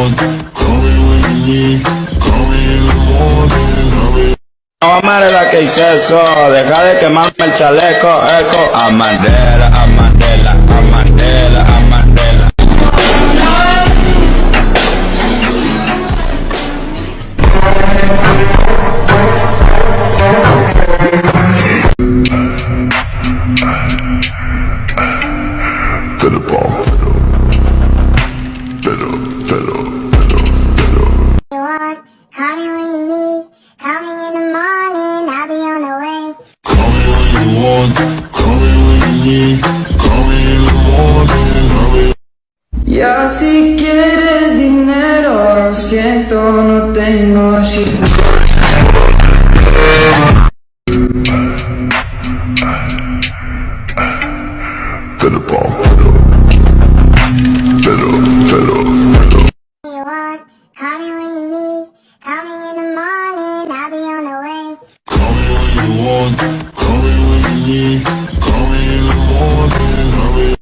want. Call me when you need. Call me in the morning. No, Amandela, que hice eso, deja de quemarme el chaleco, eco. Amandela, Amandela, Amandela, Amandela. Call me when you need. Call me in the morning. I'll be on the way. Call me when you want. Call me when you need. Call me in the morning. Ya si quieres dinero, lo siento, no tengo shit. You want? Call me when you need. Call me in the morning. I'll be on the way. Call me when you want.